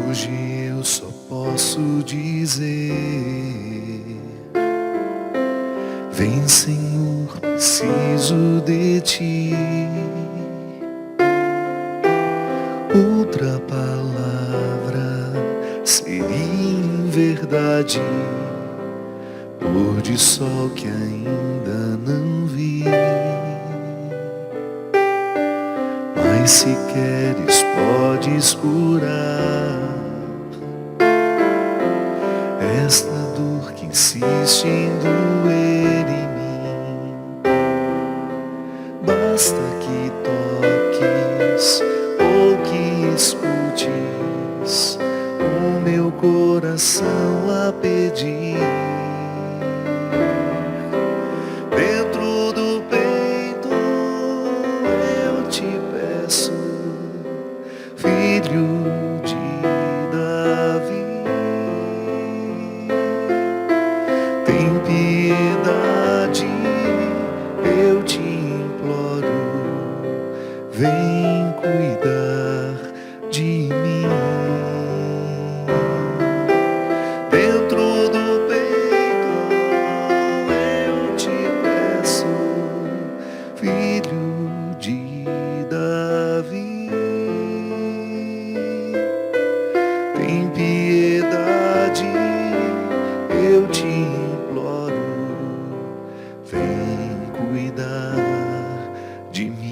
Hoje eu só posso dizer: vem, Senhor, preciso de ti. Outra palavra seria em verdade pôr de sol que ainda não vi. Mas se queres podes curar esta dor que insiste em doer em mim. Basta que toques ou que escutes o meu coração a pedir. Dentro do peito eu te peço, filho de Davi, tem piedade, eu te imploro, vem cuidar de mim. Dentro do peito eu te peço, filho de Davi, tem piedade, eu te imploro, vem cuidar de mim.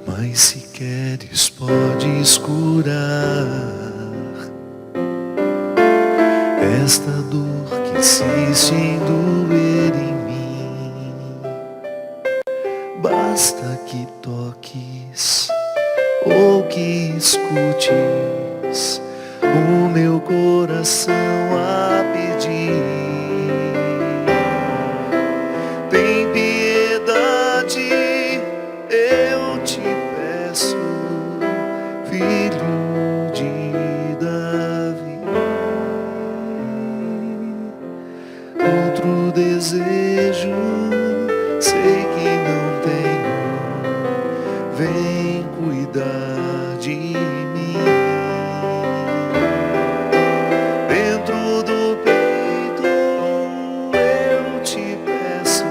Mas se queres podes curar esta dor que insiste em doer em mim. Basta que toques ou que escutes o meu coração a pedir. Tem piedade, eu te peço, filho de Davi. Outro desejo sei que não tenho, vem cuidar de mim. Dentro do peito eu te peço,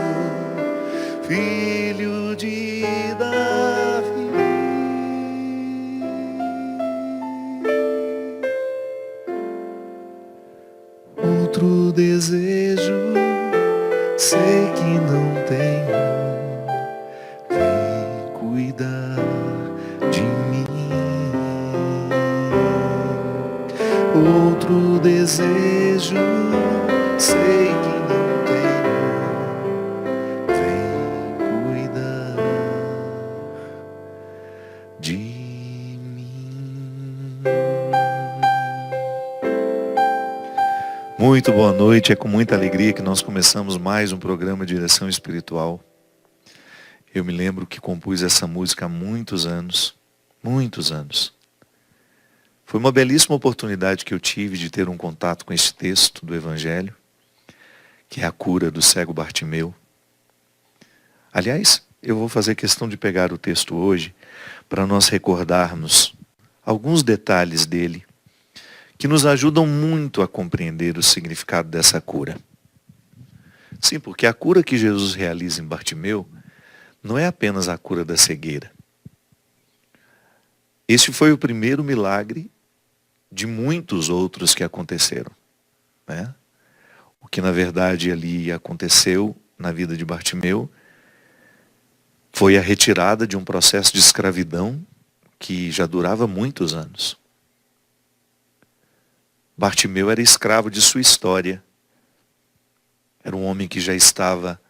filho de Davi. Outro desejo sei que não tenho, vem cuidar de mim. Outro desejo sei que não tenho, vem cuidar de mim. Muito boa noite, é com muita alegria que nós começamos mais um programa de Direção Espiritual. Eu me lembro que compus essa música há muitos anos, muitos anos. Foi uma belíssima oportunidade que eu tive de ter um contato com esse texto do Evangelho, que é a cura do cego Bartimeu. Aliás, eu vou fazer questão de pegar o texto hoje para nós recordarmos alguns detalhes dele que nos ajudam muito a compreender o significado dessa cura. Sim, porque a cura que Jesus realiza em Bartimeu não é apenas a cura da cegueira. Este foi o primeiro milagre de muitos outros que aconteceram, né? O que na verdade ali aconteceu na vida de Bartimeu foi a retirada de um processo de escravidão que já durava muitos anos. Bartimeu era escravo de sua história. Era um homem que já estava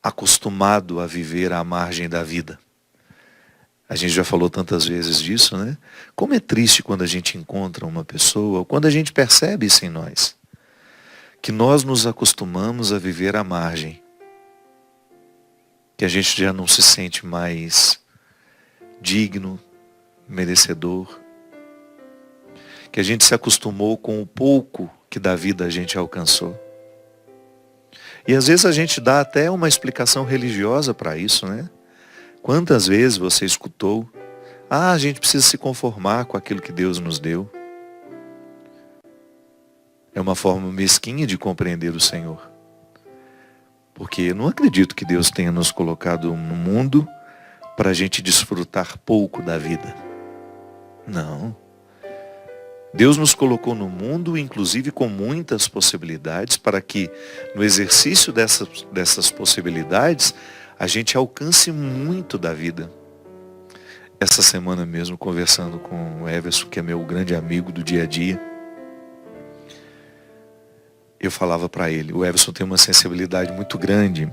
acostumado a viver à margem da vida. A gente já falou tantas vezes disso, né? Como é triste quando a gente encontra uma pessoa, ou quando a gente percebe isso em nós, que nós nos acostumamos a viver à margem, que a gente já não se sente mais digno, merecedor, que a gente se acostumou com o pouco que da vida a gente alcançou. E às vezes a gente dá até uma explicação religiosa para isso, né? Quantas vezes você escutou, a gente precisa se conformar com aquilo que Deus nos deu. É uma forma mesquinha de compreender o Senhor. Porque eu não acredito que Deus tenha nos colocado no mundo para a gente desfrutar pouco da vida. Não. Deus nos colocou no mundo, inclusive com muitas possibilidades, para que no exercício dessas possibilidades, a gente alcance muito da vida. Essa semana mesmo, conversando com o Everson, que é meu grande amigo do dia a dia, eu falava para ele, o Everson tem uma sensibilidade muito grande,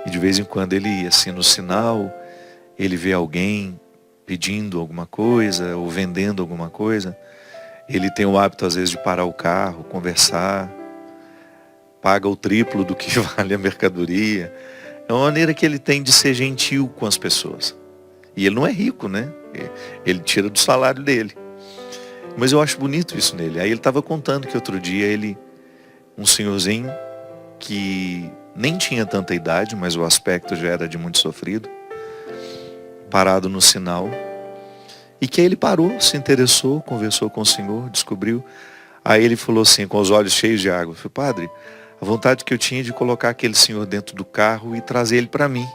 e de vez em quando ele, assim, no sinal, ele vê alguém pedindo alguma coisa, ou vendendo alguma coisa, ele tem o hábito, às vezes, de parar o carro, conversar, paga o triplo do que vale a mercadoria. É uma maneira que ele tem de ser gentil com as pessoas. E ele não é rico, né? Ele tira do salário dele. Mas eu acho bonito isso nele. Aí ele estava contando que outro dia um senhorzinho que nem tinha tanta idade, mas o aspecto já era de muito sofrido, parado no sinal, e que aí ele parou, se interessou, conversou com o Senhor, descobriu. Aí ele falou assim, com os olhos cheios de água, falei, padre, a vontade que eu tinha de colocar aquele senhor dentro do carro e trazer ele para mim.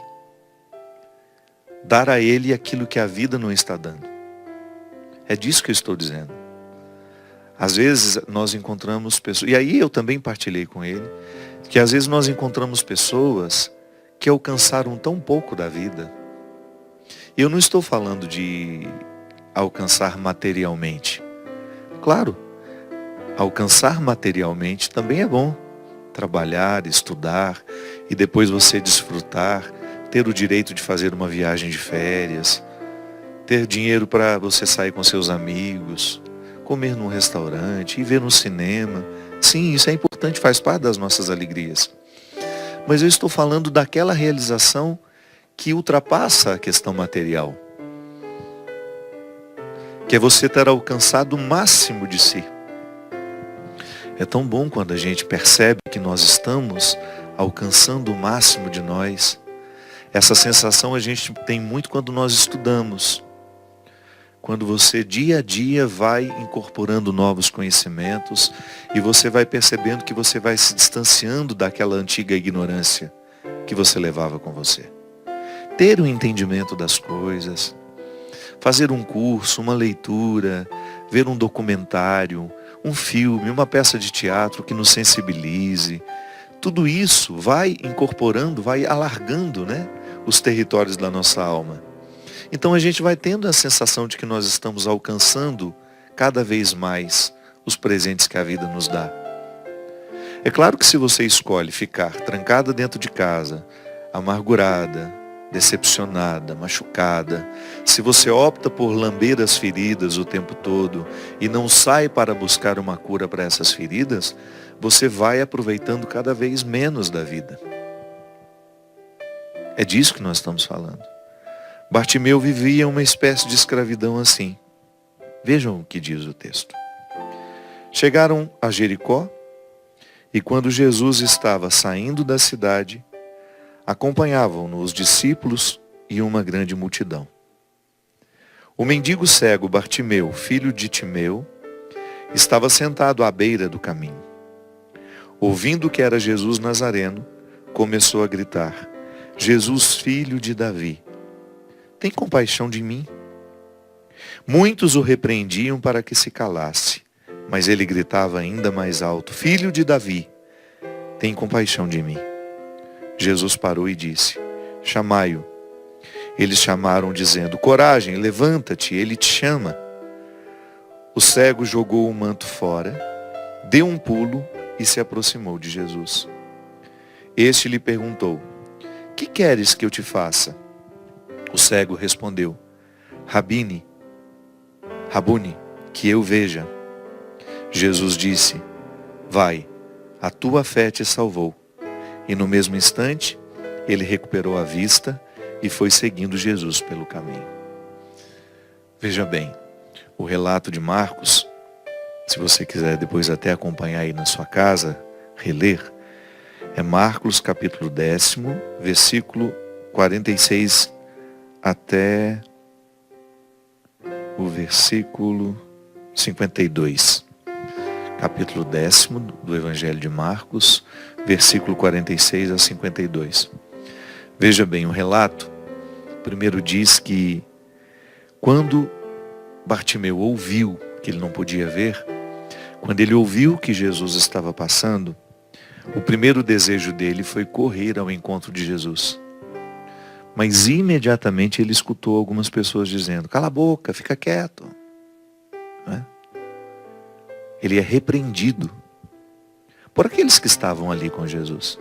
Dar a ele aquilo que a vida não está dando. É disso que eu estou dizendo. Às vezes nós encontramos pessoas, e aí eu também partilhei com ele, que às vezes nós encontramos pessoas que alcançaram tão pouco da vida. E eu não estou falando de alcançar materialmente. Claro, alcançar materialmente também é bom. Trabalhar, estudar e depois você desfrutar, ter o direito de fazer uma viagem de férias, ter dinheiro para você sair com seus amigos, comer num restaurante, ir ver no cinema. Sim, isso é importante, faz parte das nossas alegrias. Mas eu estou falando daquela realização que ultrapassa a questão material. Que é você ter alcançado o máximo de si. É tão bom quando a gente percebe que nós estamos alcançando o máximo de nós. Essa sensação a gente tem muito quando nós estudamos. Quando você dia a dia vai incorporando novos conhecimentos e você vai percebendo que você vai se distanciando daquela antiga ignorância que você levava com você. Ter um entendimento das coisas, fazer um curso, uma leitura, ver um documentário, um filme, uma peça de teatro que nos sensibilize. Tudo isso vai incorporando, vai alargando, né, os territórios da nossa alma. Então a gente vai tendo a sensação de que nós estamos alcançando cada vez mais os presentes que a vida nos dá. É claro que se você escolhe ficar trancada dentro de casa, amargurada, decepcionada, machucada, se você opta por lamber as feridas o tempo todo e não sai para buscar uma cura para essas feridas, você vai aproveitando cada vez menos da vida. É disso que nós estamos falando. Bartimeu vivia uma espécie de escravidão assim. Vejam o que diz o texto. Chegaram a Jericó e quando Jesus estava saindo da cidade, acompanhavam-no os discípulos e uma grande multidão. O mendigo cego Bartimeu, filho de Timeu, estava sentado à beira do caminho. Ouvindo que era Jesus Nazareno, começou a gritar, Jesus, filho de Davi, tem compaixão de mim? Muitos o repreendiam para que se calasse, mas ele gritava ainda mais alto, filho de Davi, tem compaixão de mim. Jesus parou e disse, chamai-o. Eles chamaram dizendo, coragem, levanta-te, ele te chama. O cego jogou o manto fora, deu um pulo e se aproximou de Jesus. Este lhe perguntou, que queres que eu te faça? O cego respondeu, Rabuni, que eu veja. Jesus disse, vai, a tua fé te salvou. E no mesmo instante, ele recuperou a vista e foi seguindo Jesus pelo caminho. Veja bem, o relato de Marcos, se você quiser depois até acompanhar aí na sua casa, reler, É Marcos capítulo 10, versículo 46 até o versículo 52. Capítulo 10 do Evangelho de Marcos, versículo 46 a 52. Veja bem o relato. Primeiro diz que quando Bartimeu ouviu que ele não podia ver, quando ele ouviu que Jesus estava passando, o primeiro desejo dele foi correr ao encontro de Jesus. Mas imediatamente ele escutou algumas pessoas dizendo: cala a boca, fica quieto. Não é? Ele é repreendido por aqueles que estavam ali com Jesus,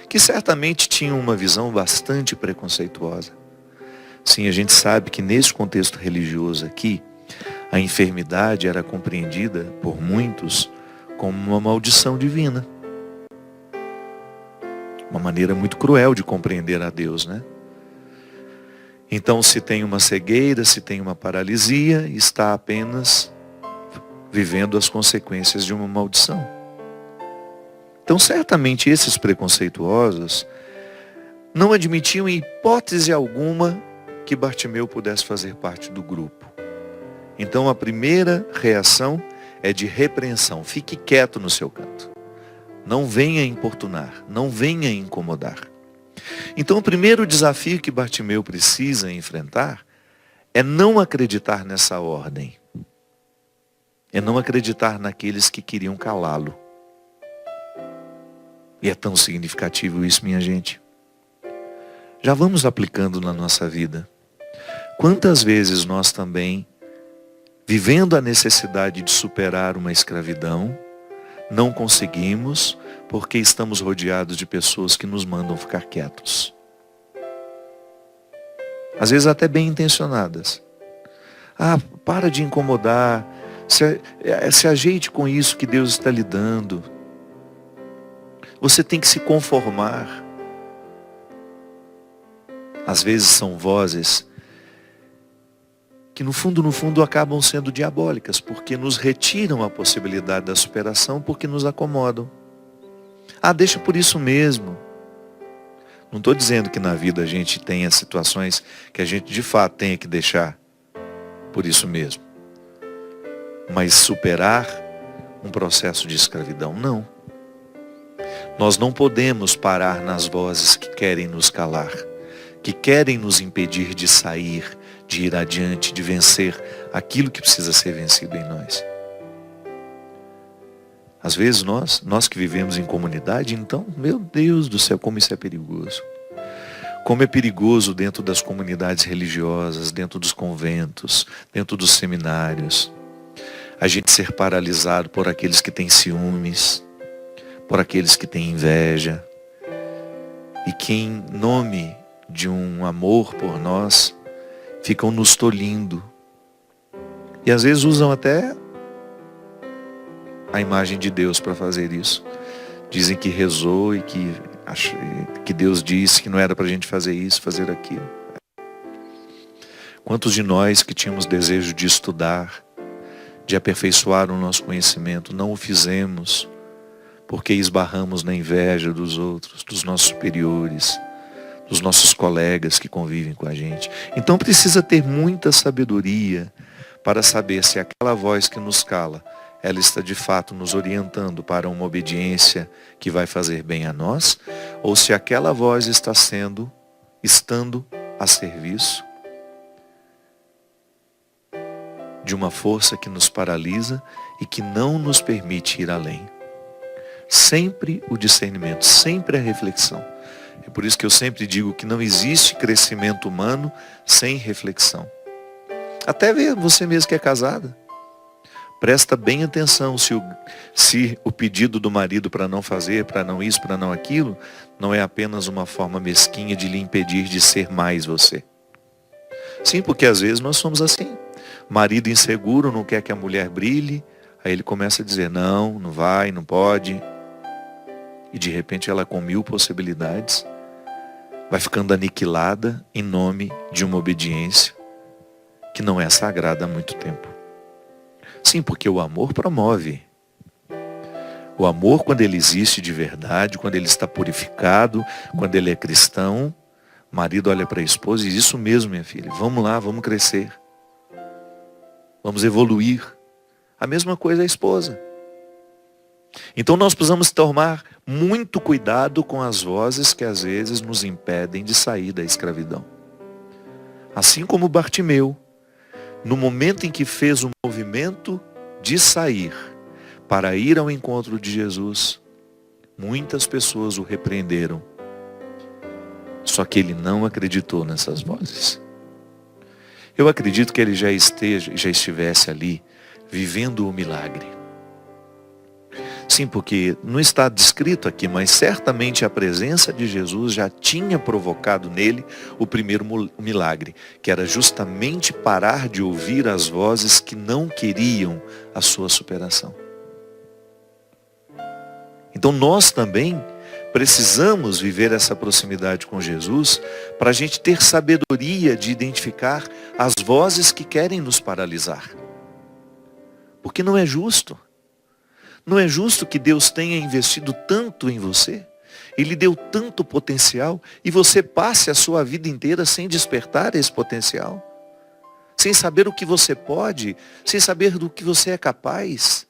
que certamente tinham uma visão bastante preconceituosa. Sim, a gente sabe que nesse contexto religioso aqui, a enfermidade era compreendida por muitos como uma maldição divina. Uma maneira muito cruel de compreender a Deus, né? Então, se tem uma cegueira, se tem uma paralisia, está apenas vivendo as consequências de uma maldição. Então, certamente esses preconceituosos não admitiam em hipótese alguma que Bartimeu pudesse fazer parte do grupo. Então, a primeira reação é de repreensão. Fique quieto no seu canto. Não venha importunar, não venha incomodar. Então, o primeiro desafio que Bartimeu precisa enfrentar é não acreditar nessa ordem. É não acreditar naqueles que queriam calá-lo. E é tão significativo isso, minha gente. Já vamos aplicando na nossa vida. Quantas vezes nós também, vivendo a necessidade de superar uma escravidão, não conseguimos porque estamos rodeados de pessoas que nos mandam ficar quietos. Às vezes até bem intencionadas. Ah, para de incomodar. Se ajeite com isso que Deus está lhe dando. Você tem que se conformar. Às vezes são vozes que no fundo acabam sendo diabólicas, porque nos retiram a possibilidade da superação, porque nos acomodam. Ah, deixa por isso mesmo. Não estou dizendo que na vida a gente tenha situações que a gente de fato tenha que deixar por isso mesmo. Mas superar um processo de escravidão, não. Nós não podemos parar nas vozes que querem nos calar, que querem nos impedir de sair, de ir adiante, de vencer aquilo que precisa ser vencido em nós. Às vezes nós que vivemos em comunidade, então, meu Deus do céu, como isso é perigoso. Como é perigoso dentro das comunidades religiosas, dentro dos conventos, dentro dos seminários. A gente ser paralisado por aqueles que têm ciúmes, por aqueles que têm inveja. E que em nome de um amor por nós, ficam nos tolhindo. E às vezes usam até a imagem de Deus para fazer isso. Dizem que rezou e que Deus disse que não era para a gente fazer isso, fazer aquilo. Quantos de nós que tínhamos desejo de estudar, de aperfeiçoar o nosso conhecimento, não o fizemos porque esbarramos na inveja dos outros, dos nossos superiores, dos nossos colegas que convivem com a gente. Então precisa ter muita sabedoria para saber se aquela voz que nos cala, ela está de fato nos orientando para uma obediência que vai fazer bem a nós, ou se aquela voz está estando a serviço de uma força que nos paralisa e que não nos permite ir além. Sempre o discernimento, sempre a reflexão. É por isso que eu sempre digo que não existe crescimento humano sem reflexão. Até você mesmo que é casada. Presta bem atenção se o pedido do marido para não fazer, para não isso, para não aquilo, não é apenas uma forma mesquinha de lhe impedir de ser mais você. Sim, porque às vezes nós somos assim. Marido inseguro não quer que a mulher brilhe, aí ele começa a dizer não, não vai, não pode. E de repente ela com 1000 possibilidades vai ficando aniquilada em nome de uma obediência que não é sagrada há muito tempo. Sim, porque o amor promove. O amor, quando ele existe de verdade, quando ele está purificado, quando ele é cristão, o marido olha para a esposa e diz: isso mesmo, minha filha, vamos lá, vamos crescer. Vamos evoluir. A mesma coisa a esposa. Então nós precisamos tomar muito cuidado com as vozes que às vezes nos impedem de sair da escravidão. Assim como Bartimeu, no momento em que fez o movimento de sair para ir ao encontro de Jesus, muitas pessoas o repreenderam. Só que ele não acreditou nessas vozes. Eu acredito que ele já estivesse ali, vivendo o milagre. Sim, porque não está descrito aqui, mas certamente a presença de Jesus já tinha provocado nele o primeiro milagre, que era justamente parar de ouvir as vozes que não queriam a sua superação. Então nós também precisamos viver essa proximidade com Jesus para a gente ter sabedoria de identificar as vozes que querem nos paralisar. Porque não é justo. Não é justo que Deus tenha investido tanto em você, Ele deu tanto potencial, e você passe a sua vida inteira sem despertar esse potencial, sem saber o que você pode, sem saber do que você é capaz.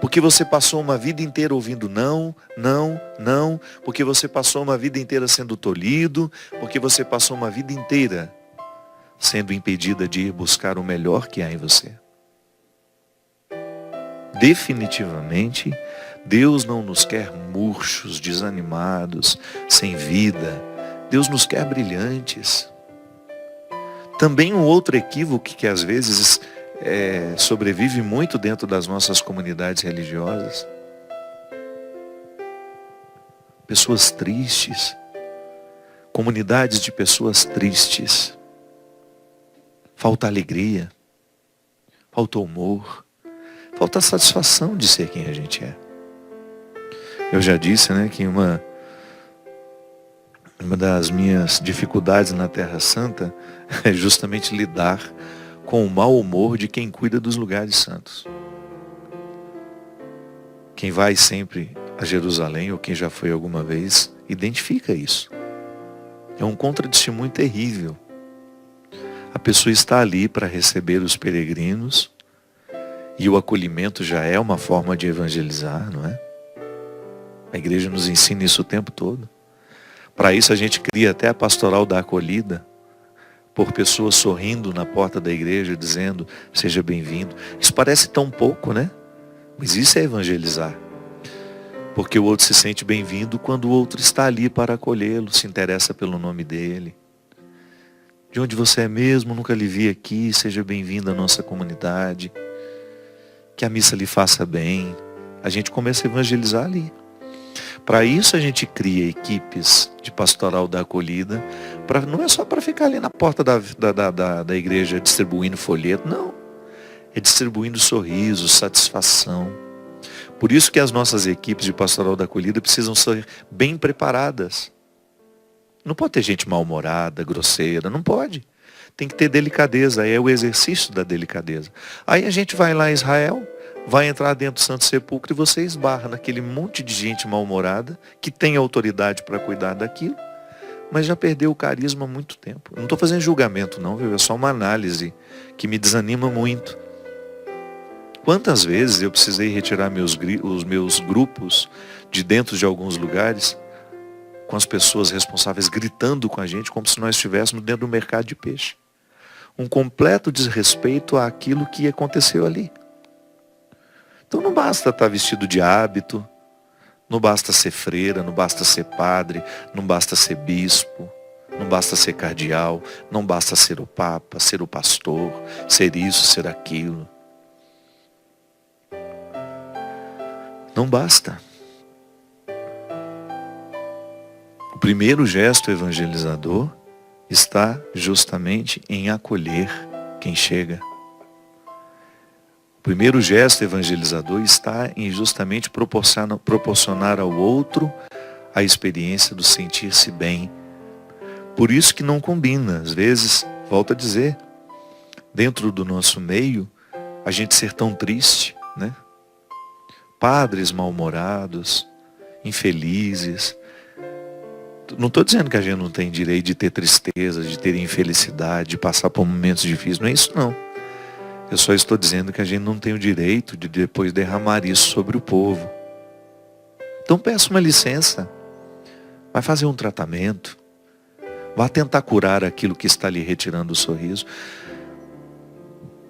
Porque você passou uma vida inteira ouvindo não, não, não, porque você passou uma vida inteira sendo tolhido, porque você passou uma vida inteira sendo impedida de ir buscar o melhor que há em você. Definitivamente, Deus não nos quer murchos, desanimados, sem vida. Deus nos quer brilhantes. Também um outro equívoco que às vezes sobrevive muito dentro das nossas comunidades religiosas. Pessoas tristes. Comunidades de pessoas tristes. Falta alegria. Falta humor. Falta a satisfação de ser quem a gente é. Eu já disse, que uma das minhas dificuldades na Terra Santa é justamente lidar com o mau humor de quem cuida dos lugares santos. Quem vai sempre a Jerusalém, ou quem já foi alguma vez, identifica isso. É um contratestemunho terrível. A pessoa está ali para receber os peregrinos, e o acolhimento já é uma forma de evangelizar, não é? A igreja nos ensina isso o tempo todo. Para isso a gente cria até a pastoral da acolhida, por pessoas sorrindo na porta da igreja, dizendo: seja bem-vindo. Isso parece tão pouco, né? Mas isso é evangelizar. Porque o outro se sente bem-vindo quando o outro está ali para acolhê-lo, se interessa pelo nome dele. De onde você é mesmo? Nunca lhe vi aqui, seja bem-vindo à nossa comunidade. Que a missa lhe faça bem. A gente começa a evangelizar ali. Para isso a gente cria equipes de pastoral da acolhida. Não é só para ficar ali na porta da igreja distribuindo folheto. Não. É distribuindo sorrisos, satisfação. Por isso que as nossas equipes de pastoral da acolhida precisam ser bem preparadas. Não pode ter gente mal-humorada, grosseira. Não pode. Tem que ter delicadeza, é o exercício da delicadeza. Aí a gente vai lá em Israel, vai entrar dentro do Santo Sepulcro e você esbarra naquele monte de gente mal-humorada, que tem autoridade para cuidar daquilo, mas já perdeu o carisma há muito tempo. Eu não estou fazendo julgamento não, viu? É só uma análise que me desanima muito. Quantas vezes eu precisei retirar os meus grupos de dentro de alguns lugares, com as pessoas responsáveis gritando com a gente, como se nós estivéssemos dentro do mercado de peixe. Um completo desrespeito àquilo que aconteceu ali. Então não basta estar vestido de hábito, não basta ser freira, não basta ser padre, não basta ser bispo, não basta ser cardeal, não basta ser o papa, ser o pastor, ser isso, ser aquilo. Não basta. O primeiro gesto evangelizador está justamente em acolher quem chega. O primeiro gesto evangelizador está em justamente proporcionar ao outro a experiência do sentir-se bem. Por isso que não combina, às vezes, volto a dizer, dentro do nosso meio, a gente ser tão triste, né? padres mal-humorados, infelizes. Não estou dizendo que a gente não tem direito de ter tristeza, de ter infelicidade, de passar por momentos difíceis. Não é isso, não. Eu só estou dizendo que a gente não tem o direito de depois derramar isso sobre o povo. Então peça uma licença. Vai fazer um tratamento. Vá tentar curar aquilo que está lhe retirando o sorriso.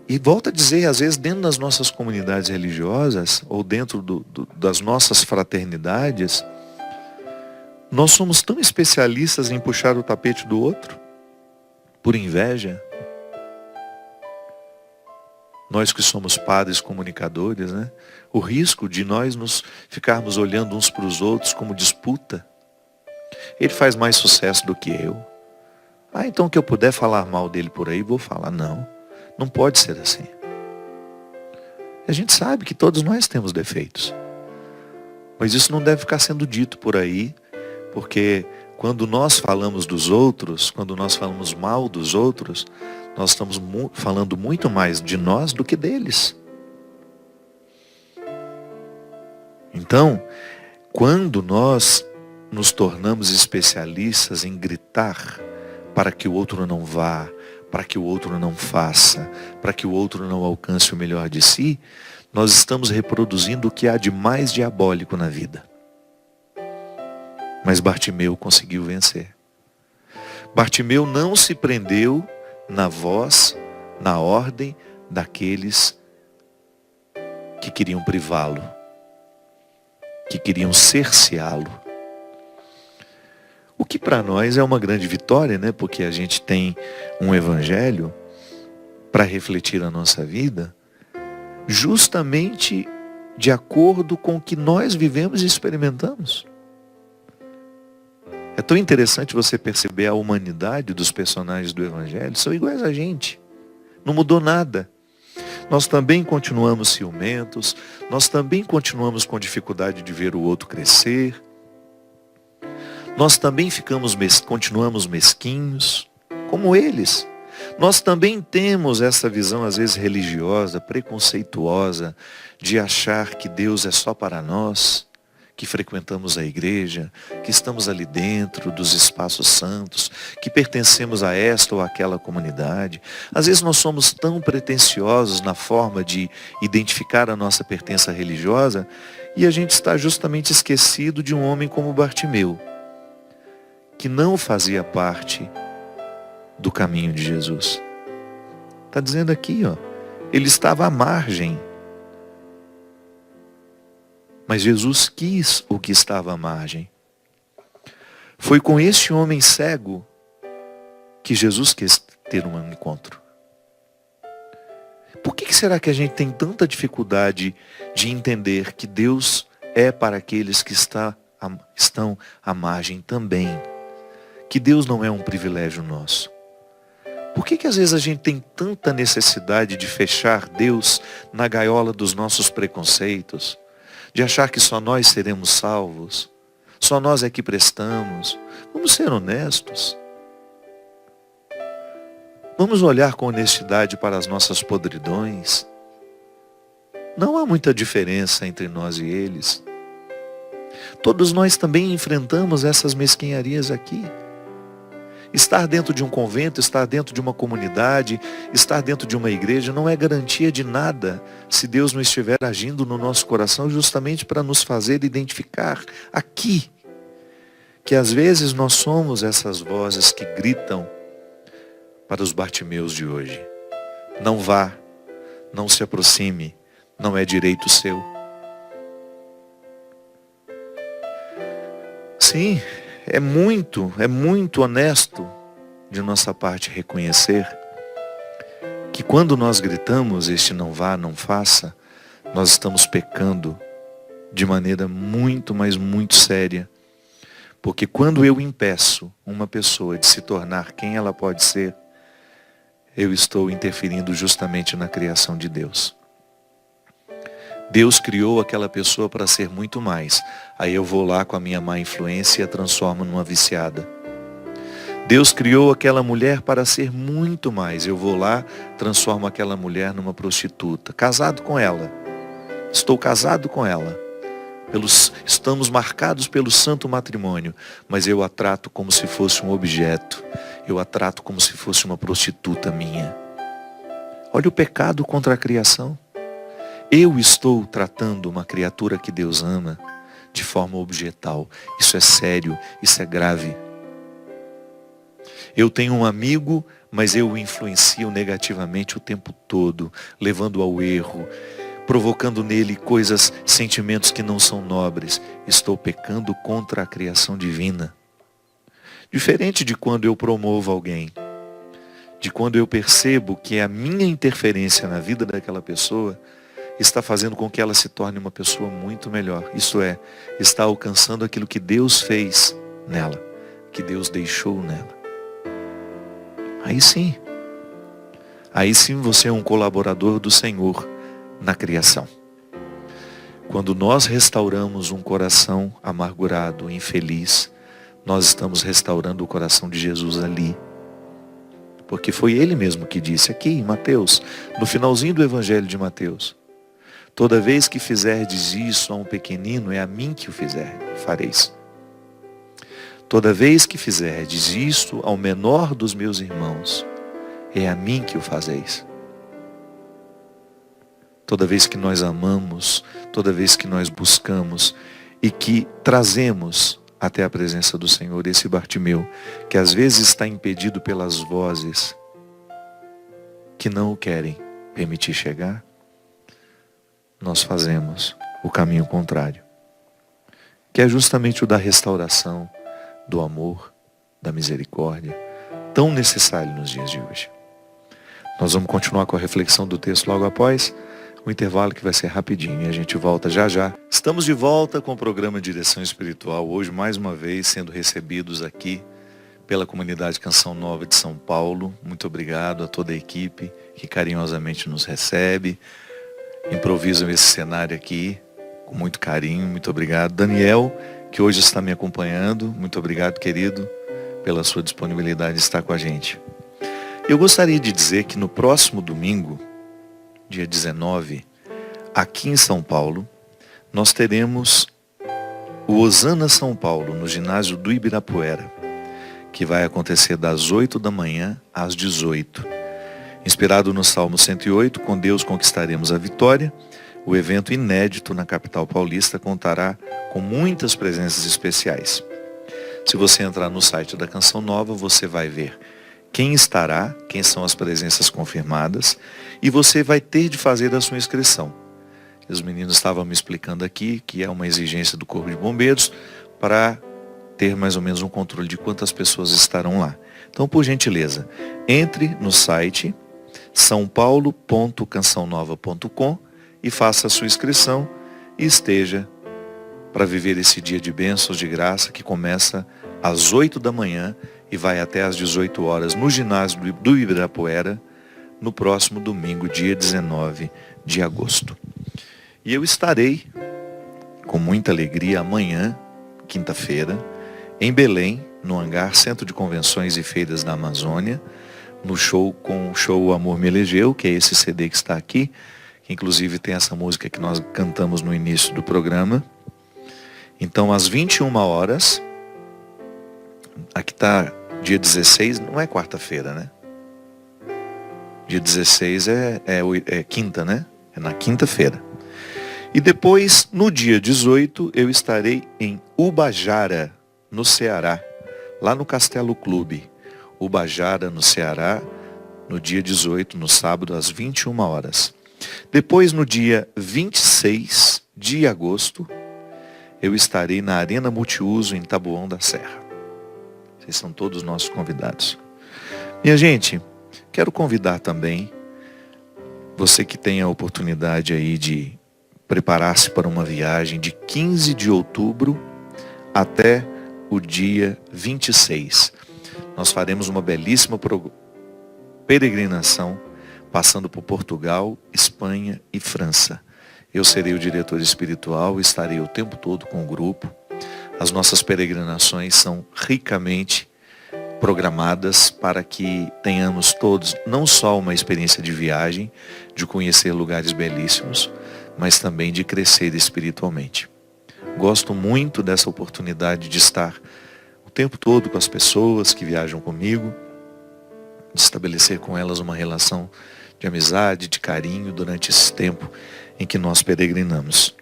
E volto a dizer, às vezes dentro das nossas comunidades religiosas, ou dentro das nossas fraternidades, nós somos tão especialistas em puxar o tapete do outro, por inveja. Nós que somos padres comunicadores, né? O risco de nós nos ficarmos olhando uns para os outros como disputa. Ele faz mais sucesso do que eu. Então que eu puder falar mal dele por aí, vou falar. Não, não pode ser assim. A gente sabe que todos nós temos defeitos. Mas isso não deve ficar sendo dito por aí, porque quando nós falamos dos outros, quando nós falamos mal dos outros, nós estamos falando muito mais de nós do que deles. Então, quando nós nos tornamos especialistas em gritar para que o outro não vá, para que o outro não faça, para que o outro não alcance o melhor de si, nós estamos reproduzindo o que há de mais diabólico na vida. Mas Bartimeu conseguiu vencer. Bartimeu não se prendeu na voz, na ordem daqueles que queriam privá-lo, que queriam cerceá-lo. O que para nós é uma grande vitória, né? Porque a gente tem um evangelho para refletir a nossa vida, justamente de acordo com o que nós vivemos e experimentamos. É tão interessante você perceber a humanidade dos personagens do Evangelho. São iguais a gente. Não mudou nada. Nós também continuamos ciumentos. Nós também continuamos com dificuldade de ver o outro crescer. Nós também continuamos mesquinhos, como eles. Nós também temos essa visão, às vezes, religiosa, preconceituosa, de achar que Deus é só para nós, que frequentamos a igreja, que estamos ali dentro dos espaços santos, que pertencemos a esta ou aquela comunidade. Às vezes nós somos tão pretensiosos na forma de identificar a nossa pertença religiosa e a gente está justamente esquecido de um homem como Bartimeu, que não fazia parte do caminho de Jesus. Está dizendo aqui, ele estava à margem. Mas Jesus quis o que estava à margem. Foi com esse homem cego que Jesus quis ter um encontro. Por que será que a gente tem tanta dificuldade de entender que Deus é para aqueles que estão à margem também? Que Deus não é um privilégio nosso? Por que às vezes a gente tem tanta necessidade de fechar Deus na gaiola dos nossos preconceitos? De achar que só nós seremos salvos, só nós é que prestamos? Vamos ser honestos. Vamos olhar com honestidade para as nossas podridões. Não há muita diferença entre nós e eles. Todos nós também enfrentamos essas mesquinharias aqui. Estar dentro de um convento, estar dentro de uma comunidade, estar dentro de uma igreja não é garantia de nada se Deus não estiver agindo no nosso coração justamente para nos fazer identificar aqui que às vezes nós somos essas vozes que gritam para os Bartimeus de hoje. Não vá, não se aproxime, não é direito seu. Sim, é muito honesto de nossa parte reconhecer que quando nós gritamos este não vá, não faça, nós estamos pecando de maneira muito, mas muito séria. Porque quando eu impeço uma pessoa de se tornar quem ela pode ser, eu estou interferindo justamente na criação de Deus. Deus criou aquela pessoa para ser muito mais. Aí eu vou lá com a minha má influência e a transformo numa viciada. Deus criou aquela mulher para ser muito mais. Eu vou lá, transformo aquela mulher numa prostituta. Casado com ela. Estou casado com ela. Estamos marcados pelo santo matrimônio, mas eu a trato como se fosse um objeto. Eu a trato como se fosse uma prostituta minha. Olha o pecado contra a criação. Eu estou tratando uma criatura que Deus ama de forma objetal. Isso é sério, isso é grave. Eu tenho um amigo, mas eu o influencio negativamente o tempo todo, levando ao erro, provocando nele coisas, sentimentos que não são nobres. Estou pecando contra a criação divina. Diferente de quando eu promovo alguém, de quando eu percebo que a minha interferência na vida daquela pessoa está fazendo com que ela se torne uma pessoa muito melhor. Isso é, está alcançando aquilo que Deus fez nela, que Deus deixou nela. Aí sim você é um colaborador do Senhor na criação. Quando nós restauramos um coração amargurado, infeliz, nós estamos restaurando o coração de Jesus ali. Porque foi Ele mesmo que disse aqui em Mateus, no finalzinho do Evangelho de Mateus: toda vez que fizerdes isso a um pequenino, é a mim que o fareis. Toda vez que fizerdes isto ao menor dos meus irmãos, é a mim que o fazeis. Toda vez que nós amamos, toda vez que nós buscamos e que trazemos até a presença do Senhor esse Bartimeu, que às vezes está impedido pelas vozes que não o querem permitir chegar, nós fazemos o caminho contrário, que é justamente o da restauração, do amor, da misericórdia, tão necessário nos dias de hoje. Nós vamos continuar com a reflexão do texto logo após o intervalo, que vai ser rapidinho, e a gente volta já já. Estamos de volta com o programa Direção Espiritual, hoje mais uma vez sendo recebidos aqui pela comunidade Canção Nova de São Paulo. Muito obrigado a toda a equipe que carinhosamente nos recebe, improvisam esse cenário aqui com muito carinho. Muito obrigado. Daniel, que hoje está me acompanhando, muito obrigado, querido, pela sua disponibilidade de estar com a gente. Eu gostaria de dizer que no próximo domingo, dia 19, aqui em São Paulo, nós teremos o Osana São Paulo, no ginásio do Ibirapuera, que vai acontecer das 8 da manhã às 18. Inspirado no Salmo 108, com Deus conquistaremos a vitória, o evento inédito na capital paulista contará com muitas presenças especiais. Se você entrar no site da Canção Nova, você vai ver quem estará, quem são as presenças confirmadas, e você vai ter de fazer a sua inscrição. Os meninos estavam me explicando aqui que é uma exigência do Corpo de Bombeiros para ter mais ou menos um controle de quantas pessoas estarão lá. Então, por gentileza, entre no site saopaulo.cançãonova.com e faça a sua inscrição e esteja para viver esse dia de bênçãos, de graça, que começa às 8 da manhã e vai até às 18 horas no ginásio do Ibirapuera, no próximo domingo, dia 19 de agosto. E eu estarei com muita alegria amanhã, quinta-feira, em Belém, no hangar Centro de Convenções e Feiras da Amazônia, no show com o show Amor Me Elegeu, que é esse CD que está aqui, que inclusive tem essa música que nós cantamos no início do programa. Então, às 21 horas, aqui está dia 16, não é quarta-feira, né? Dia 16 é quinta, né? É na quinta-feira. E depois, no dia 18, eu estarei em Ubajara, no Ceará, lá no Castelo Clube. Ubajara, no Ceará, no dia 18, no sábado, às 21 horas. Depois, no dia 26 de agosto, eu estarei na Arena Multiuso, em Taboão da Serra. Vocês são todos nossos convidados. Minha gente, quero convidar também você que tem a oportunidade aí de preparar-se para uma viagem de 15 de outubro até o dia 26. Nós faremos uma belíssima peregrinação, passando por Portugal, Espanha e França. Eu serei o diretor espiritual, estarei o tempo todo com o grupo. As nossas peregrinações são ricamente programadas para que tenhamos todos não só uma experiência de viagem, de conhecer lugares belíssimos, mas também de crescer espiritualmente. gosto muito dessa oportunidade de estar o tempo todo com as pessoas que viajam comigo, de estabelecer com elas uma relação de amizade, de carinho durante esse tempo em que nós peregrinamos.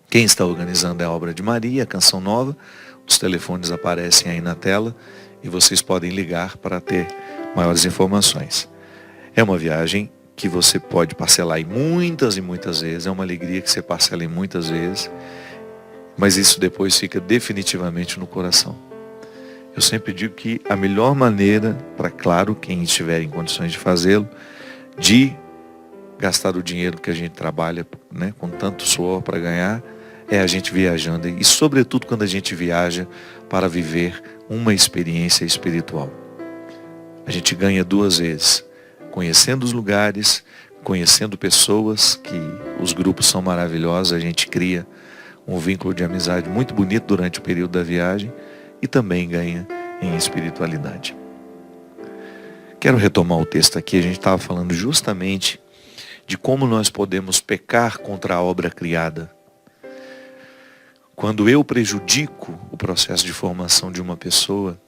Quem está organizando é a Obra de Maria, a Canção Nova. Os telefones aparecem aí na tela e vocês podem ligar para ter maiores informações. É uma viagem que você pode parcelar em muitas e muitas vezes. É uma alegria que você parcela em muitas vezes. Mas isso depois fica definitivamente no coração. Eu sempre digo que a melhor maneira, para, claro, quem estiver em condições de fazê-lo, de gastar o dinheiro que a gente trabalha, né, com tanto suor para ganhar, é a gente viajando. E sobretudo quando a gente viaja para viver uma experiência espiritual. A gente ganha duas vezes. Conhecendo os lugares, conhecendo pessoas, que os grupos são maravilhosos, a gente cria um vínculo de amizade muito bonito durante o período da viagem e também ganha em espiritualidade. Quero retomar o texto aqui. A gente estava falando justamente de como nós podemos pecar contra a obra criada. Quando eu prejudico o processo de formação de uma pessoa,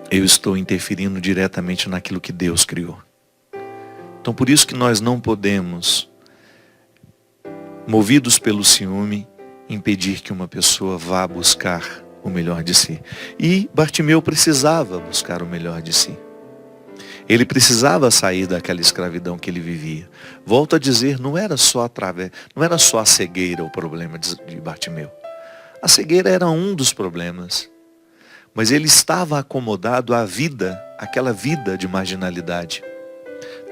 eu estou interferindo diretamente naquilo que Deus criou. Então por isso que nós não podemos, movidos pelo ciúme, impedir que uma pessoa vá buscar o melhor de si. E Bartimeu precisava buscar o melhor de si. Ele precisava sair daquela escravidão que ele vivia. Volto a dizer, não era só a cegueira o problema de Bartimeu. A cegueira era um dos problemas. Mas ele estava acomodado à vida, aquela vida de marginalidade.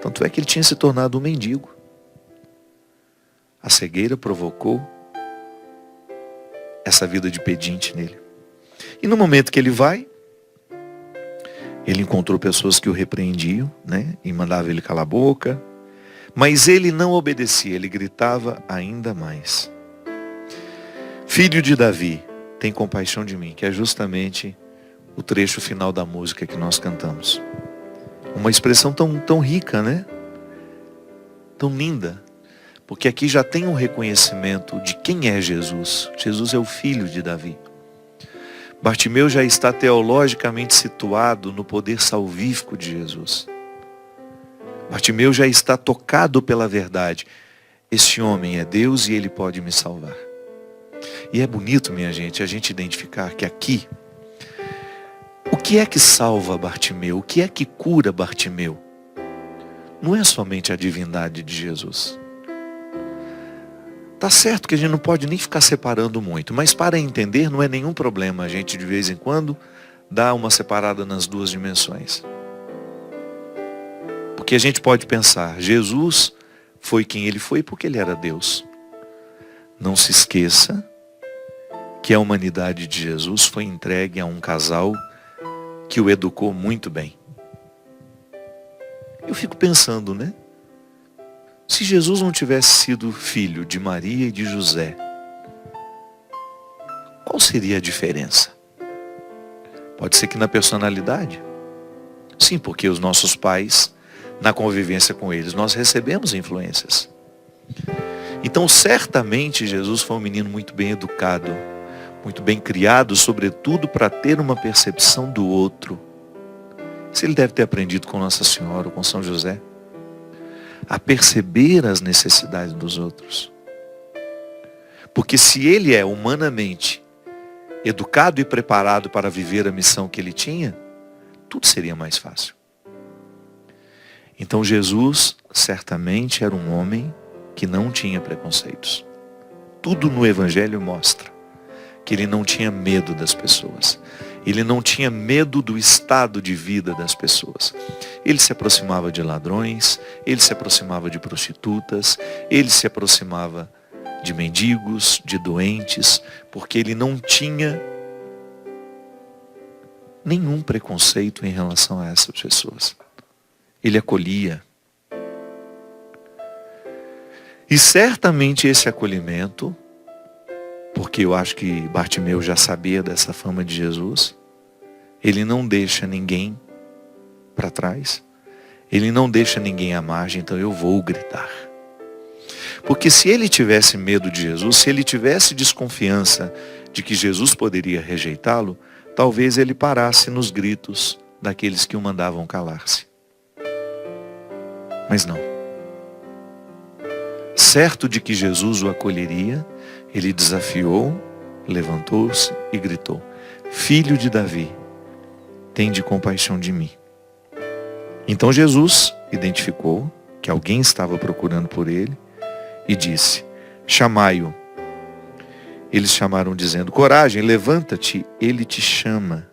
Tanto é que ele tinha se tornado um mendigo. A cegueira provocou essa vida de pedinte nele. E no momento que ele vai, ele encontrou pessoas que o repreendiam, né? E mandavam ele calar a boca. Mas ele não obedecia, ele gritava ainda mais. Filho de Davi, tem compaixão de mim, que é justamente o trecho final da música que nós cantamos. Uma expressão tão rica, né? Tão linda. Porque aqui já tem um reconhecimento de quem é Jesus. Jesus é o filho de Davi. Bartimeu já está teologicamente situado no poder salvífico de Jesus. Bartimeu já está tocado pela verdade. Esse homem é Deus e ele pode me salvar. E é bonito, minha gente, a gente identificar que aqui, o que é que salva Bartimeu? O que é que cura Bartimeu? Não é somente a divindade de Jesus. Tá certo que a gente não pode nem ficar separando muito, mas para entender não é nenhum problema a gente de vez em quando dar uma separada nas duas dimensões. Porque a gente pode pensar, Jesus foi quem ele foi porque ele era Deus. Não se esqueça que a humanidade de Jesus foi entregue a um casal que o educou muito bem. Eu fico pensando, né? Se Jesus não tivesse sido filho de Maria e de José, qual seria a diferença? Pode ser que na personalidade. Sim, porque os nossos pais, na convivência com eles, nós recebemos influências. Então, certamente, Jesus foi um menino muito bem educado, muito bem criado, sobretudo para ter uma percepção do outro. Se ele deve ter aprendido com Nossa Senhora ou com São José, a perceber as necessidades dos outros. Porque se ele é humanamente educado e preparado para viver a missão que ele tinha, tudo seria mais fácil. Então Jesus certamente era um homem que não tinha preconceitos. Tudo no Evangelho mostra que ele não tinha medo das pessoas. Ele não tinha medo do estado de vida das pessoas. Ele se aproximava de ladrões, ele se aproximava de prostitutas, ele se aproximava de mendigos, de doentes, porque ele não tinha nenhum preconceito em relação a essas pessoas. Ele acolhia. E certamente esse acolhimento, porque eu acho que Bartimeu já sabia dessa fama de Jesus, ele não deixa ninguém para trás, ele não deixa ninguém à margem, então eu vou gritar. Porque se ele tivesse medo de Jesus, se ele tivesse desconfiança de que Jesus poderia rejeitá-lo, talvez ele parasse nos gritos daqueles que o mandavam calar-se. Mas não. Certo de que Jesus o acolheria, ele desafiou, levantou-se e gritou: Filho de Davi, tende compaixão de mim. Então Jesus identificou que alguém estava procurando por ele e disse: Chamai-o. Eles chamaram dizendo: Coragem, levanta-te, ele te chama.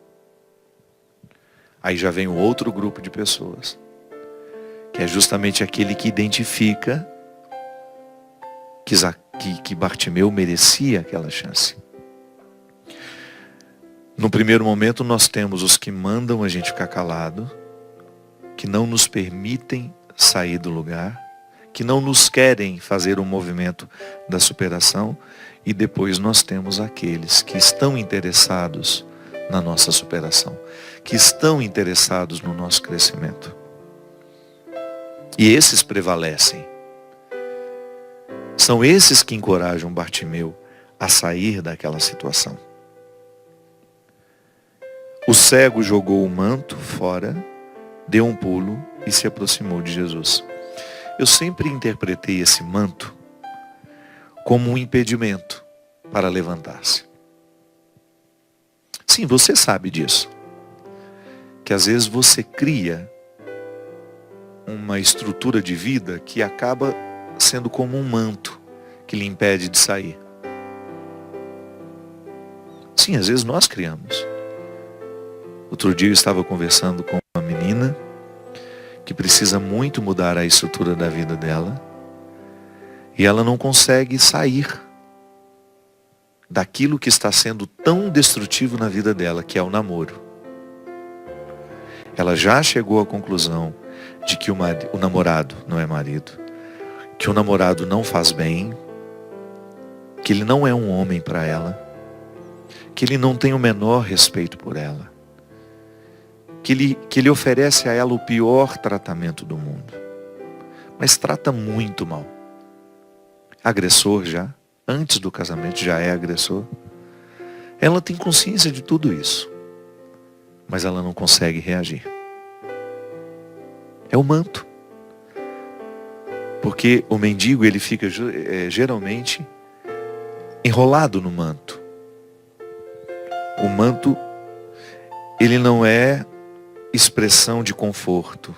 Aí já vem um outro grupo de pessoas, que é justamente aquele que identifica que Bartimeu merecia aquela chance. No primeiro momento nós temos os que mandam a gente ficar calado, que não nos permitem sair do lugar, que não nos querem fazer um movimento da superação, e depois nós temos aqueles que estão interessados na nossa superação, que estão interessados no nosso crescimento. E esses prevalecem. São esses que encorajam Bartimeu a sair daquela situação. O cego jogou o manto fora, deu um pulo e se aproximou de Jesus. Eu sempre interpretei esse manto como um impedimento para levantar-se. Sim, você sabe disso. Que às vezes você cria uma estrutura de vida que acaba sendo como um manto que lhe impede de sair. Sim, às vezes nós criamos. Outro dia eu estava conversando com uma menina que precisa muito mudar a estrutura da vida dela e ela não consegue sair daquilo que está sendo tão destrutivo na vida dela, que é o namoro. Ela já chegou à conclusão de que o namorado não é marido, que o namorado não faz bem, que ele não é um homem para ela, que ele não tem o menor respeito por ela, que ele oferece a ela o pior tratamento do mundo, mas trata muito mal. Agressor já, antes do casamento já é agressor. Ela tem consciência de tudo isso, mas ela não consegue reagir. É o manto. Porque o mendigo ele fica geralmente enrolado no manto. O manto ele não é expressão de conforto.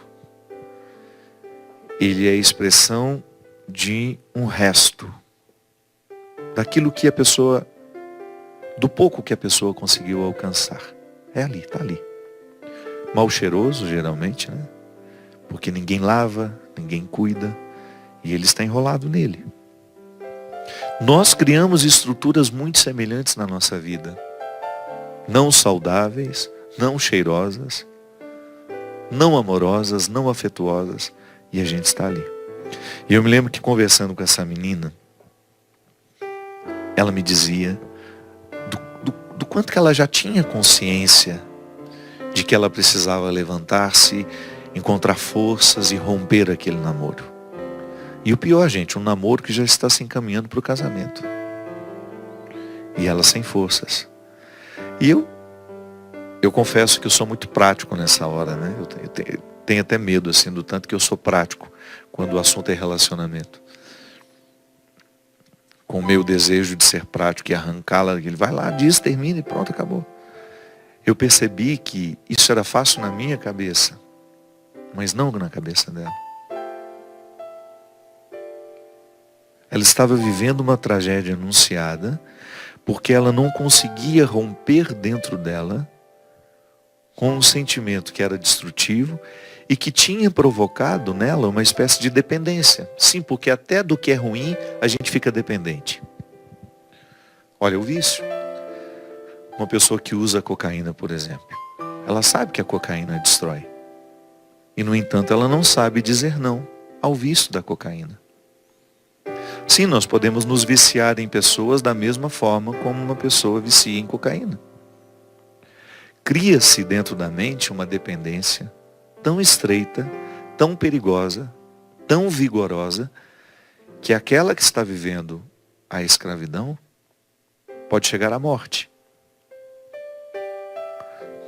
Ele é expressão de um resto daquilo que a pessoa, do pouco que a pessoa conseguiu alcançar. É ali, está ali. Mal cheiroso geralmente, né? Porque ninguém lava, ninguém cuida, e ele está enrolado nele. Nós criamos estruturas muito semelhantes na nossa vida. Não saudáveis, não cheirosas, não amorosas, não afetuosas, e a gente está ali. E eu me lembro que conversando com essa menina, ela me dizia do quanto que ela já tinha consciência de que ela precisava levantar-se, encontrar forças e romper aquele namoro. E o pior, gente, um namoro que já está se encaminhando para o casamento. E ela sem forças. E eu confesso que eu sou muito prático nessa hora, né? Eu tenho até medo, assim, do tanto que eu sou prático quando o assunto é relacionamento. Com o meu desejo de ser prático e arrancá-la, ele vai lá, diz, termina e pronto, acabou. Eu percebi que isso era fácil na minha cabeça, mas não na cabeça dela. Ela estava vivendo uma tragédia anunciada, porque ela não conseguia romper dentro dela com um sentimento que era destrutivo e que tinha provocado nela uma espécie de dependência. Sim, porque até do que é ruim a gente fica dependente. Olha o vício. Uma pessoa que usa cocaína, por exemplo, ela sabe que a cocaína destrói. E, no entanto, ela não sabe dizer não ao vício da cocaína. Sim, nós podemos nos viciar em pessoas da mesma forma como uma pessoa vicia em cocaína. Cria-se dentro da mente uma dependência tão estreita, tão perigosa, tão vigorosa, que aquela que está vivendo a escravidão pode chegar à morte.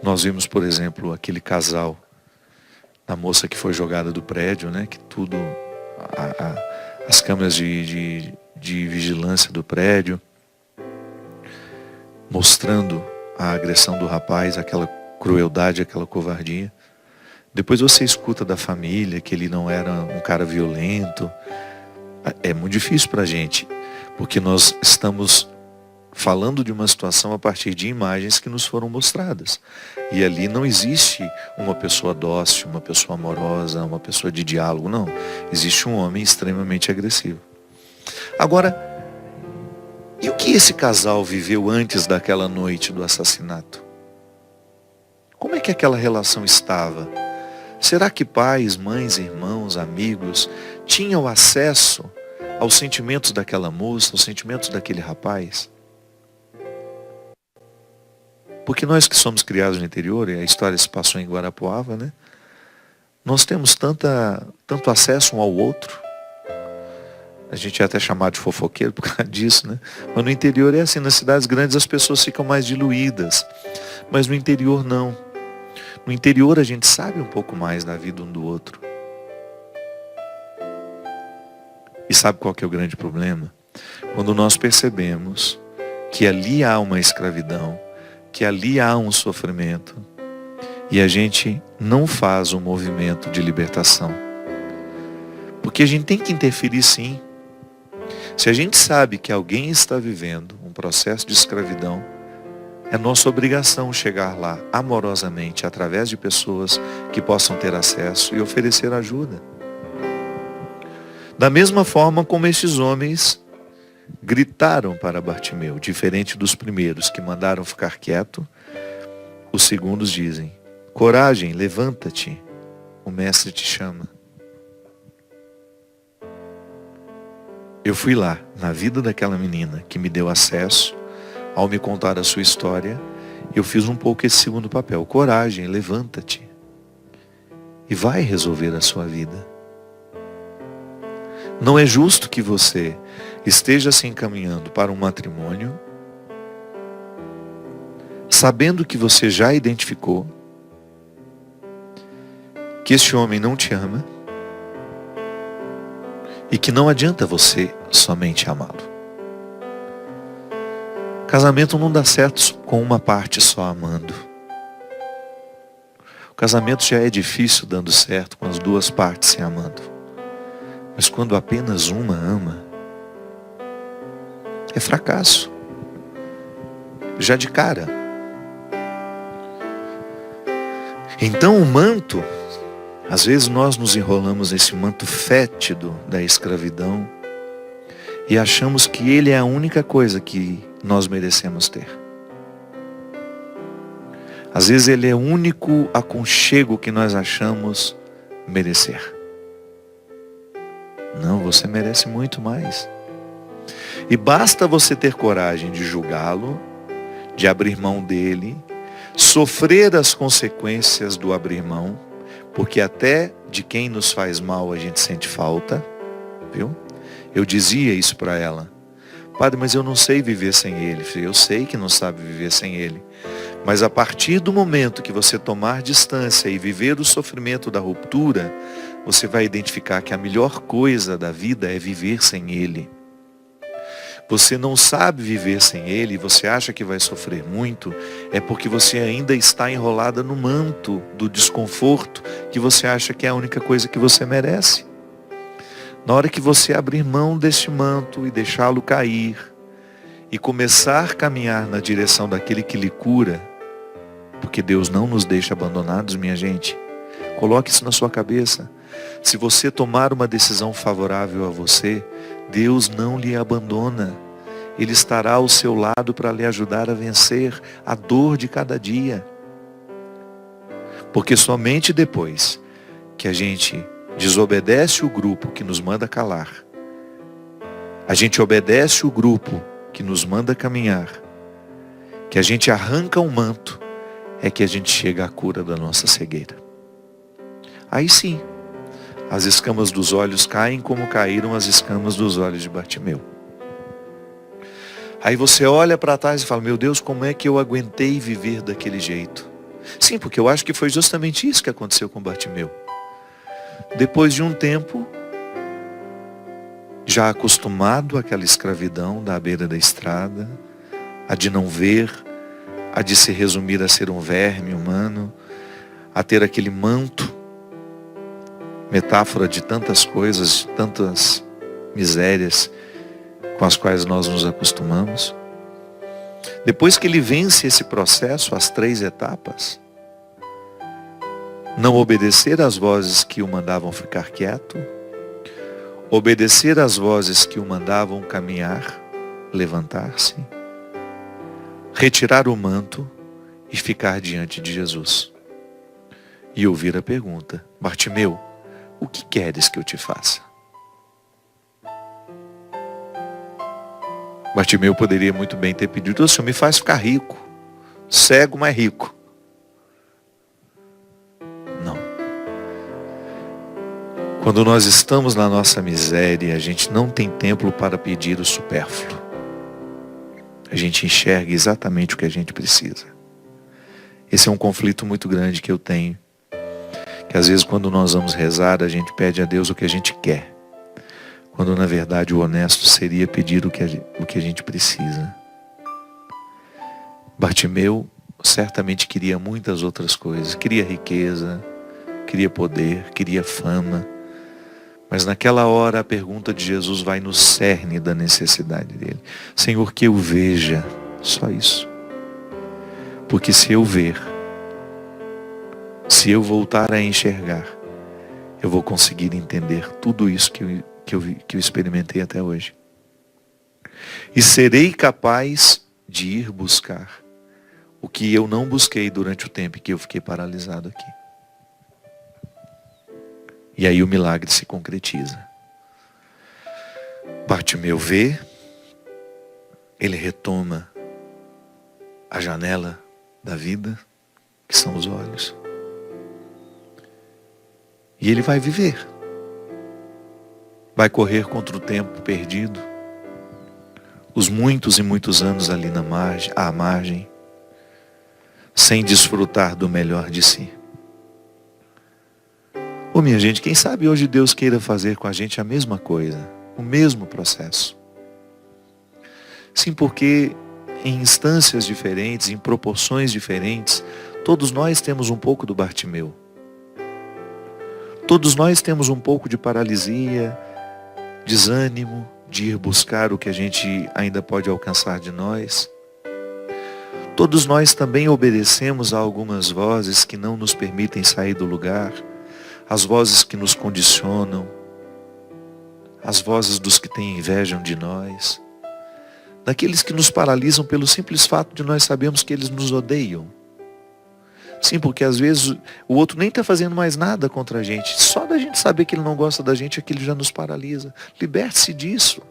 Nós vimos, por exemplo, aquele casal da moça que foi jogada do prédio, né? Que tudo, as câmeras de vigilância do prédio, mostrando a agressão do rapaz, aquela crueldade, aquela covardia. Depois você escuta da família que ele não era um cara violento. É muito difícil para a gente, porque nós estamos falando de uma situação a partir de imagens que nos foram mostradas. E ali não existe uma pessoa dócil, uma pessoa amorosa, uma pessoa de diálogo, não. Existe um homem extremamente agressivo. Agora, e o que esse casal viveu antes daquela noite do assassinato? Como é que aquela relação estava? Será que pais, mães, irmãos, amigos tinham acesso aos sentimentos daquela moça, aos sentimentos daquele rapaz? Porque nós que somos criados no interior, e a história se passou em Guarapuava, né? Nós temos tanto acesso um ao outro. A gente é até chamado de fofoqueiro por causa disso, né? Mas no interior é assim, nas cidades grandes as pessoas ficam mais diluídas. Mas no interior não. No interior a gente sabe um pouco mais da vida um do outro. E sabe qual que é o grande problema? Quando nós percebemos que ali há uma escravidão, que ali há um sofrimento, e a gente não faz um movimento de libertação. Porque a gente tem que interferir sim. Se a gente sabe que alguém está vivendo um processo de escravidão, é nossa obrigação chegar lá amorosamente, através de pessoas que possam ter acesso e oferecer ajuda. Da mesma forma como esses homens gritaram para Bartimeu, diferente dos primeiros que mandaram ficar quieto, os segundos dizem: coragem, levanta-te, o mestre te chama. Eu fui lá, na vida daquela menina que me deu acesso, ao me contar a sua história, eu fiz um pouco esse segundo papel. Coragem, levanta-te e vai resolver a sua vida. Não é justo que você esteja se encaminhando para um matrimônio, sabendo que você já identificou que este homem não te ama e que não adianta você somente amá-lo. Casamento não dá certo com uma parte só amando. O casamento já é difícil dando certo com as duas partes se amando. Mas quando apenas uma ama, é fracasso. Já de cara. Então o manto, às vezes nós nos enrolamos nesse manto fétido da escravidão e achamos que ele é a única coisa que nós merecemos ter. Às vezes ele é o único aconchego que nós achamos merecer. Não, você merece muito mais. E basta você ter coragem de julgá-lo, de abrir mão dele, sofrer as consequências do abrir mão, porque até de quem nos faz mal a gente sente falta, viu? Eu dizia isso para ela: padre, mas eu não sei viver sem ele. Eu sei que não sabe viver sem ele. Mas a partir do momento que você tomar distância e viver o sofrimento da ruptura, você vai identificar que a melhor coisa da vida é viver sem ele. Você não sabe viver sem ele, você acha que vai sofrer muito, é porque você ainda está enrolada no manto do desconforto que você acha que é a única coisa que você merece. Na hora que você abrir mão deste manto e deixá-lo cair, e começar a caminhar na direção daquele que lhe cura, porque Deus não nos deixa abandonados, minha gente. Coloque isso na sua cabeça. Se você tomar uma decisão favorável a você, Deus não lhe abandona. Ele estará ao seu lado para lhe ajudar a vencer a dor de cada dia. Porque somente depois que a gente desobedece o grupo que nos manda calar, a gente obedece o grupo que nos manda caminhar, que a gente arranca o manto, é que a gente chega à cura da nossa cegueira. Aí sim, As escamas dos olhos caem como caíram as escamas dos olhos de Bartimeu. Aí você olha para trás e fala, meu Deus, como é que eu aguentei viver daquele jeito? Sim, porque eu acho que foi justamente isso que aconteceu com Bartimeu. Depois de um tempo, já acostumado àquela escravidão da beira da estrada, a de não ver, a de se resumir a ser um verme humano, a ter aquele manto, metáfora de tantas coisas, tantas misérias com as quais nós nos acostumamos. Depois que ele vence esse processo, as 3 etapas, não obedecer às vozes que o mandavam ficar quieto, obedecer às vozes que o mandavam caminhar, levantar-se, retirar o manto e ficar diante de Jesus. E ouvir a pergunta, Bartimeu, o que queres que eu te faça? Bartimeu poderia muito bem ter pedido, o Senhor me faz ficar rico, cego, mas rico. Não. Quando nós estamos na nossa miséria, a gente não tem tempo para pedir o supérfluo. A gente enxerga exatamente o que a gente precisa. Esse é um conflito muito grande que eu tenho. Que às vezes quando nós vamos rezar, a gente pede a Deus o que a gente quer. Quando na verdade o honesto seria pedir o que a gente precisa. Bartimeu certamente queria muitas outras coisas. Queria riqueza, queria poder, queria fama. Mas naquela hora a pergunta de Jesus vai no cerne da necessidade dele. Senhor, que eu veja, só isso. Porque se eu ver, se eu voltar a enxergar, eu vou conseguir entender tudo isso que eu experimentei até hoje. E serei capaz de ir buscar o que eu não busquei durante o tempo que eu fiquei paralisado aqui. E aí o milagre se concretiza. Bartimeu vê, ele retoma a janela da vida, que são os olhos. E ele vai viver. Vai correr contra o tempo perdido. Os muitos e muitos anos ali à margem, sem desfrutar do melhor de si. Ô minha gente, quem sabe hoje Deus queira fazer com a gente a mesma coisa, o mesmo processo. Sim, porque em instâncias diferentes, em proporções diferentes, todos nós temos um pouco do Bartimeu. Todos nós temos um pouco de paralisia, desânimo, de ir buscar o que a gente ainda pode alcançar de nós. Todos nós também obedecemos a algumas vozes que não nos permitem sair do lugar, as vozes que nos condicionam, as vozes dos que têm inveja de nós, daqueles que nos paralisam pelo simples fato de nós sabermos que eles nos odeiam. Sim, porque às vezes o outro nem está fazendo mais nada contra a gente. Só da gente saber que ele não gosta da gente, aquilo já nos paralisa. Liberte-se disso.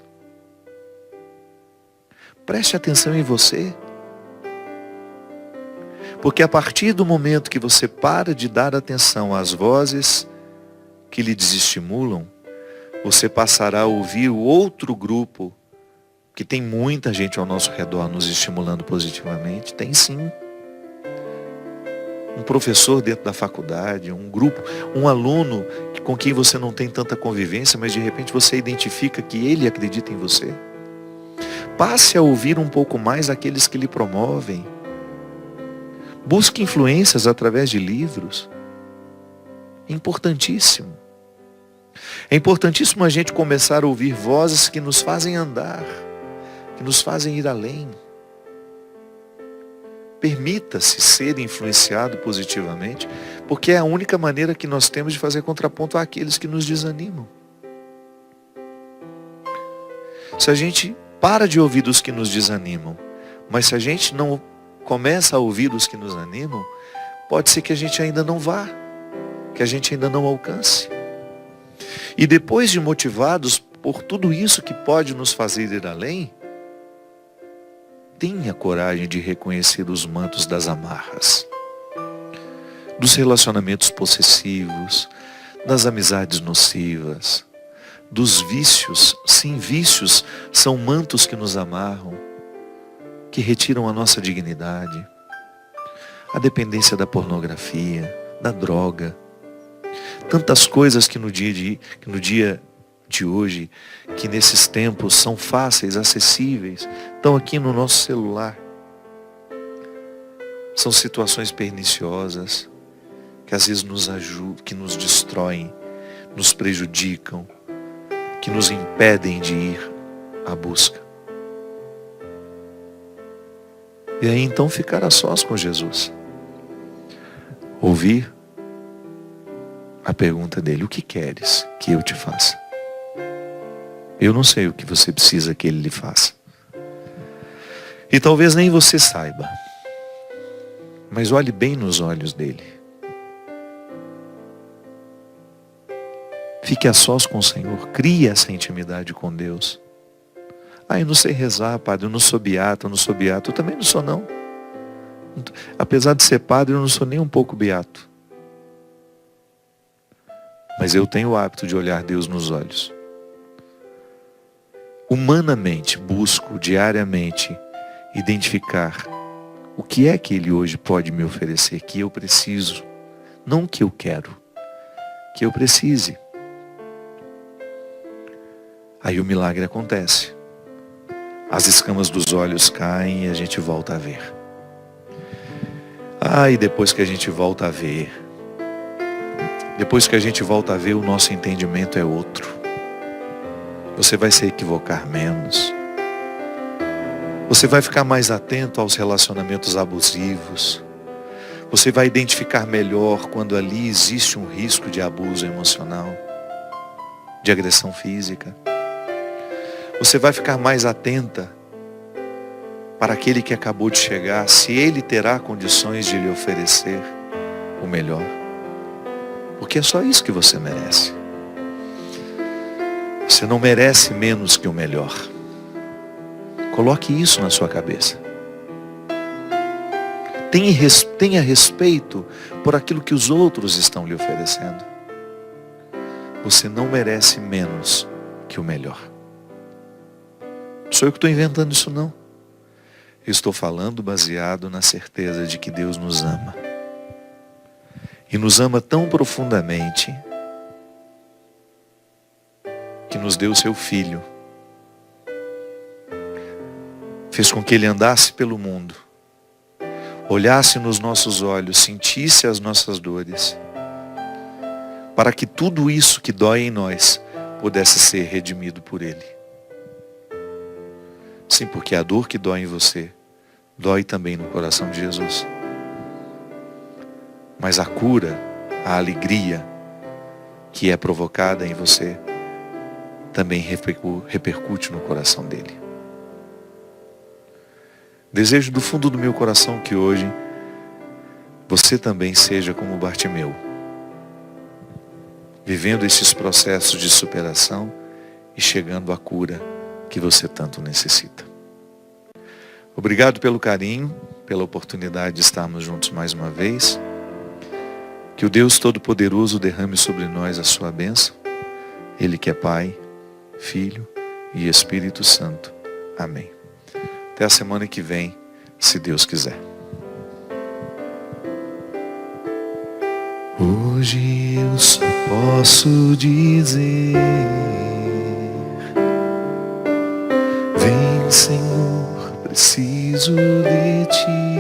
Preste atenção em você. Porque a partir do momento que você para de dar atenção às vozes que lhe desestimulam, você passará a ouvir o outro grupo, que tem muita gente ao nosso redor nos estimulando positivamente. Tem sim. Um professor dentro da faculdade, um grupo, um aluno com quem você não tem tanta convivência, mas de repente você identifica que ele acredita em você. Passe a ouvir um pouco mais aqueles que lhe promovem. Busque influências através de livros. É importantíssimo. É importantíssimo a gente começar a ouvir vozes que nos fazem andar, que nos fazem ir além. Permita-se ser influenciado positivamente, porque é a única maneira que nós temos de fazer contraponto àqueles que nos desanimam. Se a gente para de ouvir os que nos desanimam, mas se a gente não começa a ouvir os que nos animam, pode ser que a gente ainda não vá, que a gente ainda não alcance. E depois de motivados por tudo isso que pode nos fazer ir além, tenha coragem de reconhecer os mantos das amarras, dos relacionamentos possessivos, das amizades nocivas, dos vícios. Sim, vícios são mantos que nos amarram, que retiram a nossa dignidade. A dependência da pornografia, da droga. Tantas coisas que no dia de hoje, que nesses tempos são fáceis, acessíveis, estão aqui no nosso celular. São situações perniciosas, que às vezes nos ajudam, que nos destroem, nos prejudicam, que nos impedem de ir à busca. E aí então ficar a sós com Jesus. Ouvir a pergunta dele: o que queres que eu te faça? Eu não sei o que você precisa que ele lhe faça. E talvez nem você saiba. Mas olhe bem nos olhos dele. Fique a sós com o Senhor. Crie essa intimidade com Deus. Ah, eu não sei rezar, padre. Eu não sou beato, eu não sou beato. Eu também não sou, não. Apesar de ser padre, eu não sou nem um pouco beato. Mas eu tenho o hábito de olhar Deus nos olhos. Humanamente, busco diariamente identificar o que é que Ele hoje pode me oferecer, que eu preciso. Não que eu quero, que eu precise. Aí o milagre acontece. As escamas dos olhos caem e a gente volta a ver. E depois que a gente volta a ver, o nosso entendimento é outro. Você vai se equivocar menos. Você vai ficar mais atento aos relacionamentos abusivos. Você vai identificar melhor quando ali existe um risco de abuso emocional, de agressão física. Você vai ficar mais atenta para aquele que acabou de chegar, se ele terá condições de lhe oferecer o melhor. Porque é só isso que você merece. Você não merece menos que o melhor. Coloque isso na sua cabeça. Tenha respeito por aquilo que os outros estão lhe oferecendo. Você não merece menos que o melhor. Não sou eu que estou inventando isso, não. Eu estou falando baseado na certeza de que Deus nos ama. E nos ama tão profundamente que nos deu o seu Filho. Fez com que Ele andasse pelo mundo, olhasse nos nossos olhos, sentisse as nossas dores, para que tudo isso que dói em nós pudesse ser redimido por Ele. Sim, porque a dor que dói em você, dói também no coração de Jesus. Mas a cura, a alegria que é provocada em você, também repercute no coração dele. Desejo do fundo do meu coração que hoje você também seja como Bartimeu, vivendo esses processos de superação e chegando à cura que você tanto necessita. Obrigado pelo carinho, pela oportunidade de estarmos juntos mais uma vez. Que o Deus Todo-Poderoso derrame sobre nós a sua bênção. Ele que é Pai, Filho e Espírito Santo. Amém. Até a semana que vem, se Deus quiser. Hoje eu só posso dizer: vem, Senhor, preciso de ti.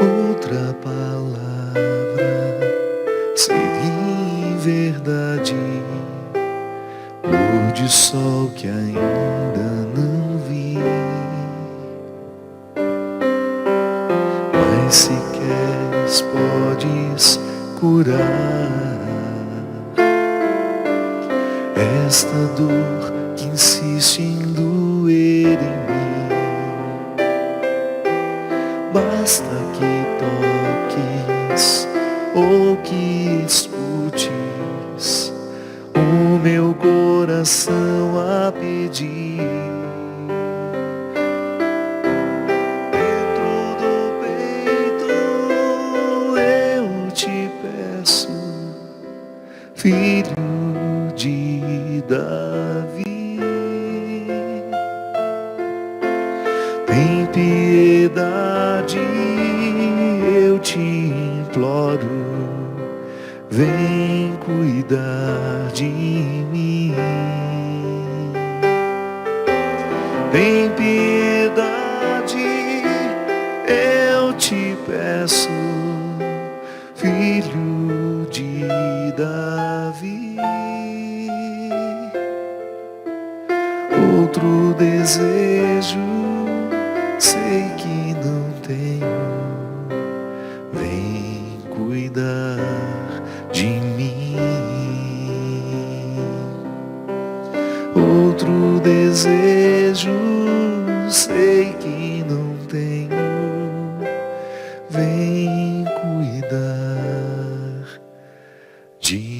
Outra palavra seria verdade. Pôr de sol que ainda não vi. Mas se queres podes curar esta dor que insiste em doer em mim. Basta que toques ou que escutes o meu coração a pedir. Dentro do peito eu te Tem piedade, eu te imploro, vem cuidar de mim. Tem piedade, eu te peço, filho de Davi. Outro desejo, sei que não tenho, vem cuidar de mim. Outro desejo, sei que não tenho, vem cuidar de mim.